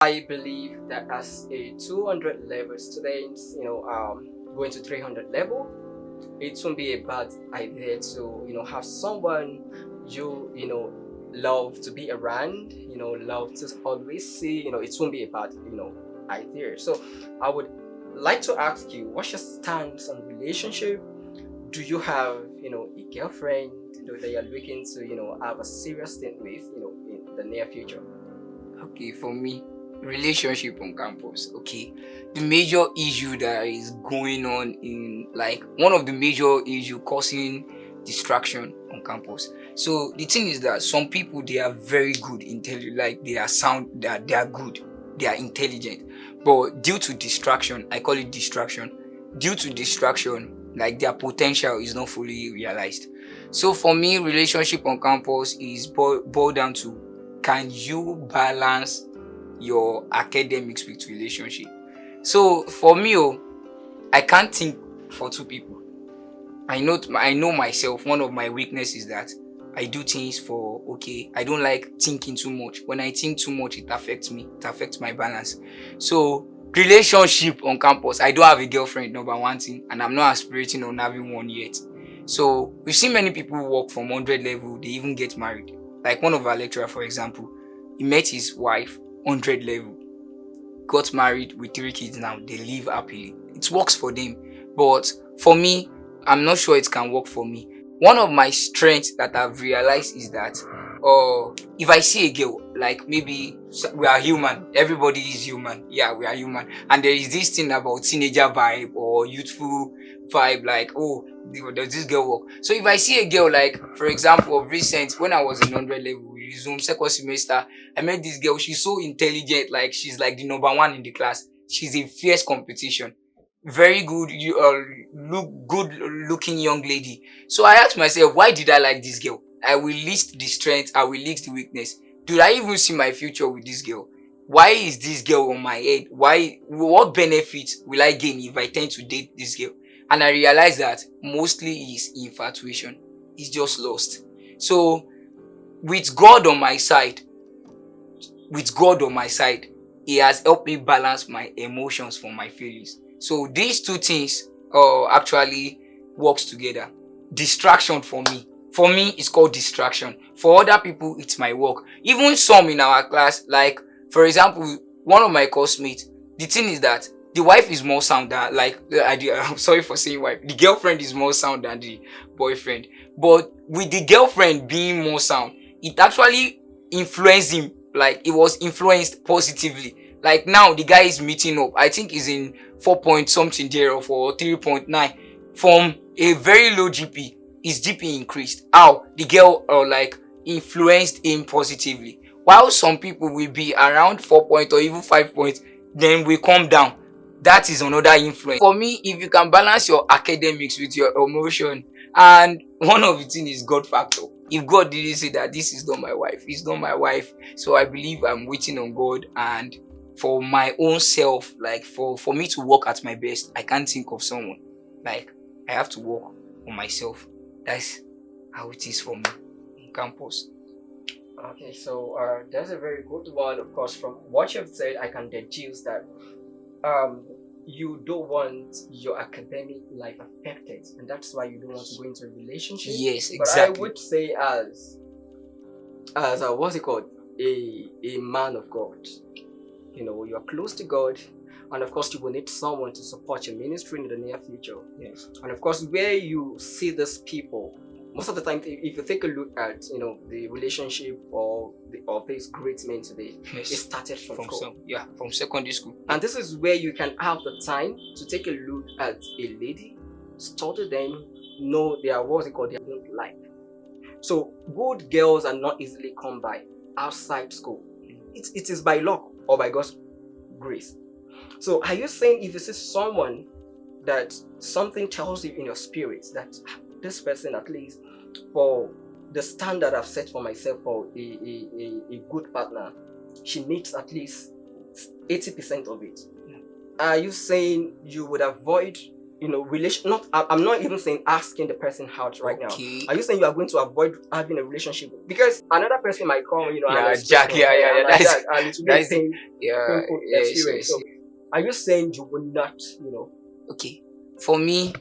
I believe that as a 200 level student, going to 300 level, it won't be a bad idea to, have someone you love to be around, love to always see, it won't be a bad, idea. So I would like to ask you, what's your stance on relationship? Do you have, a girlfriend, that you're looking to, have a serious thing with, in the near future? Okay, for me, relationship on campus. Okay, the major issue that is going on in, like, one of the major issue causing distraction on campus. So the thing is that some people, they are very good intelligent, like they are sound, they are good, they are intelligent, but due to distraction, I call it distraction. Due to distraction, like their potential is not fully realized. So for me, relationship on campus is boiled down to, can you balance your academics with relationship? So for me, I can't think for two people. I know myself. One of my weaknesses is that I do things for, okay, I don't like thinking too much. When I think too much, it affects me. It affects my balance. So relationship on campus, I don't have a girlfriend, number one thing, and I'm not aspirating on having one yet. So we've seen many people work from 100 level, they even get married. Like one of our lecturer, for example, he met his wife 100 level, got married with 3 kids now. They live happily. It works for them. But for me, I'm not sure it can work for me. One of my strengths that I've realized is that if I see a girl, like maybe we are human, everybody is human. Yeah, we are human. And there is this thing about teenager vibe or youthful vibe, like, oh, does this girl work? So if I see a girl, like, for example, of recent, when I was in 100 level, resume second semester, I met this girl. She's so intelligent, like she's like the number one in the class. She's a fierce competition. Very good, you look good looking young lady. So I asked myself, why did I like this girl? I will list the strength, I will list the weakness. Do I even see my future with this girl? Why is this girl on my head? Why, what benefits will I gain if I tend to date this girl? And I realized that mostly is infatuation. It's just lost. So with God on my side, with God on my side, He has helped me balance my emotions from my feelings. So these two things actually works together. Distraction for me, it's called distraction. For other people, it's my work. Even some in our class, like for example, one of my classmates. The thing is that the wife is more sound than, like, I'm sorry for saying wife. The girlfriend is more sound than the boyfriend. But with the girlfriend being more sound, it actually influenced him. Like it was influenced positively. Like now the guy is meeting up. I think he's in 4 point something there for 3.9 from a very low GP. His GP increased. How the girl like influenced him positively. While some people will be around 4 point or even 5 points, then we come down. That is another influence. For me, if you can balance your academics with your emotion, and one of the things is God factor. If God didn't say that this is not my wife, it's not my wife. So I believe I'm waiting on God, and for my own self, like for me to work at my best, I can't think of someone. Like I have to work on myself. That's how it is for me on campus. Okay, so that's a very good one. Of course, from what you've said, I can deduce that um, you don't want your academic life affected, and that's why you don't want to go into a relationship. Yes, But I exactly. would say, as what's it called, a man of God, you are close to God, and of course, you will need someone to support your ministry in the near future. Yes. And of course, where you see these people, most of the time, if you take a look at the relationship of these great men today, it Yes. started from school. From secondary school. And this is where you can have the time to take a look at a lady, study them, know their what's it called, their life. So good girls are not easily come by outside school. It is by luck or by God's grace. So are you saying if you see someone that something tells you in your spirit that this person, at least for the standard I've set for myself for a good partner, she needs at least 80% of it? Are you saying you would avoid relation. Not, I'm not even saying asking the person out right now. Okay. Are you saying you are going to avoid having a relationship? Because another person might come, and Yeah, express Jack. Yeah, yeah, yeah. I'm like That's that, and it will be a that's yeah. painful Yes, experience. yes. So, are you saying you will not, Okay. For me,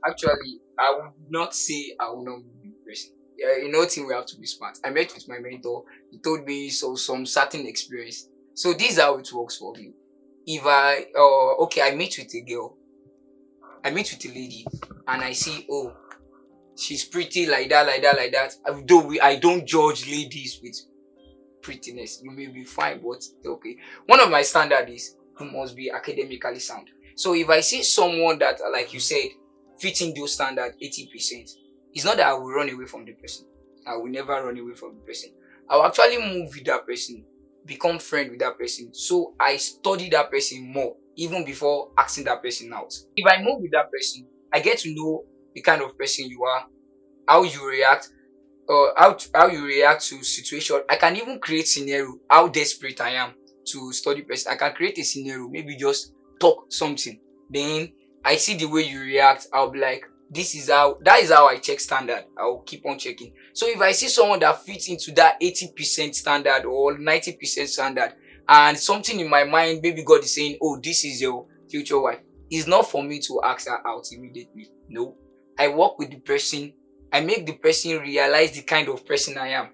actually, I would not say I will not be the person. Yeah, thing we have to be smart. I met with my mentor. He told me some certain experience. So this is how it works for me. If I meet with a girl, I meet with a lady, and I see, oh, she's pretty like that, like that, like that. I don't judge ladies with prettiness. You may be fine, but okay. One of my standard is you must be academically sound. So if I see someone that, like you said, fitting those standards 80%, it's not that I will run away from the person. I will never run away from the person. I will actually move with that person, become friend with that person. So I study that person more, even before asking that person out. If I move with that person, I get to know the kind of person you are, how you react, or how you react to situation. I can even create scenario how desperate I am to study person. I can create a scenario, maybe just talk something. Then I see the way you react. I'll be like, that is how I check standard. I'll keep on checking. So if I see someone that fits into that 80% standard or 90% standard, and something in my mind, maybe God is saying, oh, this is your future wife, it's not for me to ask her out immediately. No. I work with the person. I make the person realize the kind of person I am.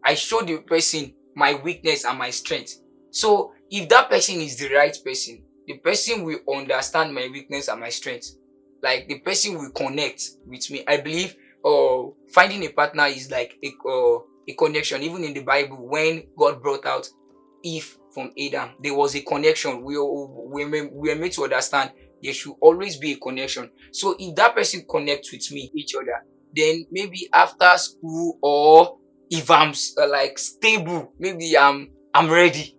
I show the person my weakness and my strength. So if that person is the right person, the person will understand my weakness and my strength. Like the person will connect with me. I believe finding a partner is like a connection. Even in the Bible, when God brought out Eve from Adam, there was a connection. We were made to understand there should always be a connection. So if that person connects with me, each other, then maybe after school, or if I'm like stable, maybe I'm ready.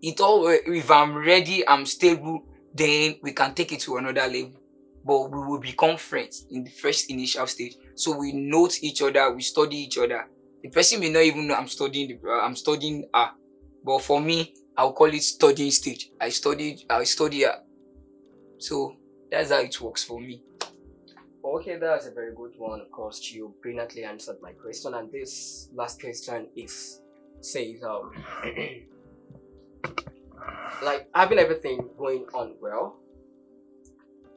If I'm ready, I'm stable, then we can take it to another level. But we will become friends in the first initial stage. So we note each other, we study each other. The person may not even know I'm studying her. But for me, I'll call it studying stage. I study her. So that's how it works for me. Okay, that's a very good one. Of course, you brilliantly answered my question, and this last question says like having everything going on well,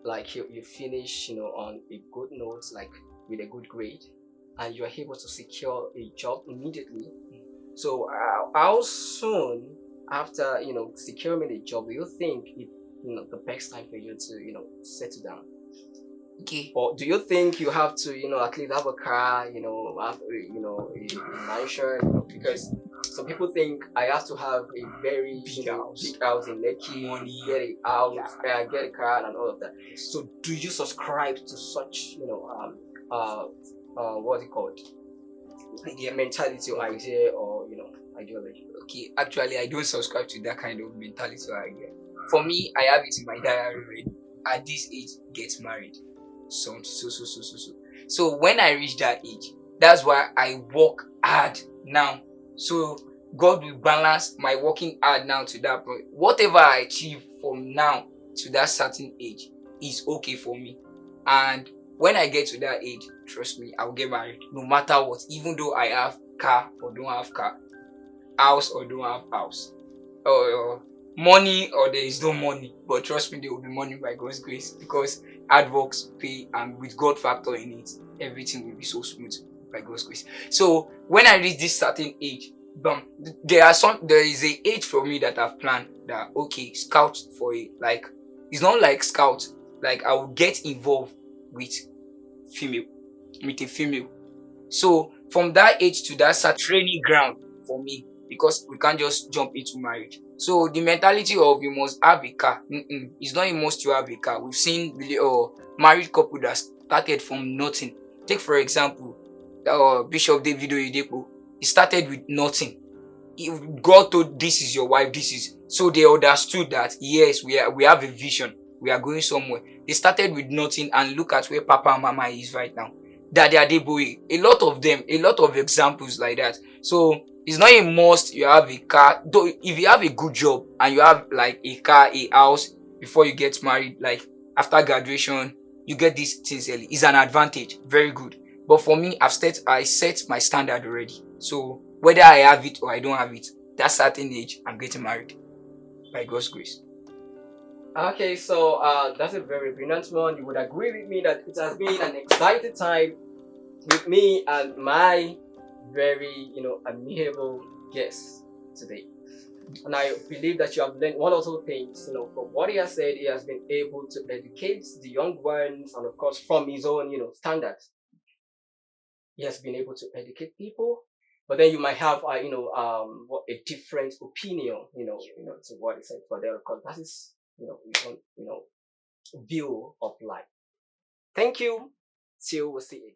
like you finish on a good note, like with a good grade, and you are able to secure a job immediately. So how soon after securing a job do you think it the best time for you to settle down? Okay. Or do you think you have to, at least have a car, have a mansion? Because some people think I have to have a very Big house. big house in Lekki, Money. get a house, get a car, and all of that. So do you subscribe to such, what's it called? Mentality or idea, or ideology? Okay, actually, I don't subscribe to that kind of mentality or idea. For me, I have it in my diary already. At this age, get married. So. So when I reach that age, that's why I work hard now. So God will balance my working hard now to that point. Whatever I achieve from now to that certain age is okay for me. And when I get to that age, trust me, I'll get married no matter what. Even though I have car or don't have car, house or don't have house, or money or there is no money, but trust me, there will be money by God's grace, because hard works pay, and with God factor in it, everything will be so smooth by God's grace. So when I reach this certain age, there is a age for me that I've planned that okay, scout for it. Like it's not like scout, like I will get involved with a female. So from that age to that's a training ground for me, because we can't just jump into marriage. So the mentality of you must have a car, it's not a must you have a car. We've seen married couple that started from nothing. Take for example, Bishop David Oyedepo. He started with nothing. God told this is your wife, so they understood that yes, we have a vision, we are going somewhere. They started with nothing, and look at where Papa and Mama is right now. Daddy Adeboye, a lot of them, a lot of examples like that. So it's not a must you have a car. Though if you have a good job and you have like a car, a house before you get married, like after graduation, you get these things early. It's an advantage. Very good. But for me, I set my standard already. So whether I have it or I don't have it, that certain age, I'm getting married by God's grace. Okay, so that's a very brilliant one. You would agree with me that it has been an exciting time with me and my very, amiable guest today. And I believe that you have learned one or two things, from what he has said. He has been able to educate the young ones, and of course, from his own, standards, he has been able to educate people. But then you might have, a different opinion, to what he said. For them, because that is, his own, view of life. Thank you. Till we see you again.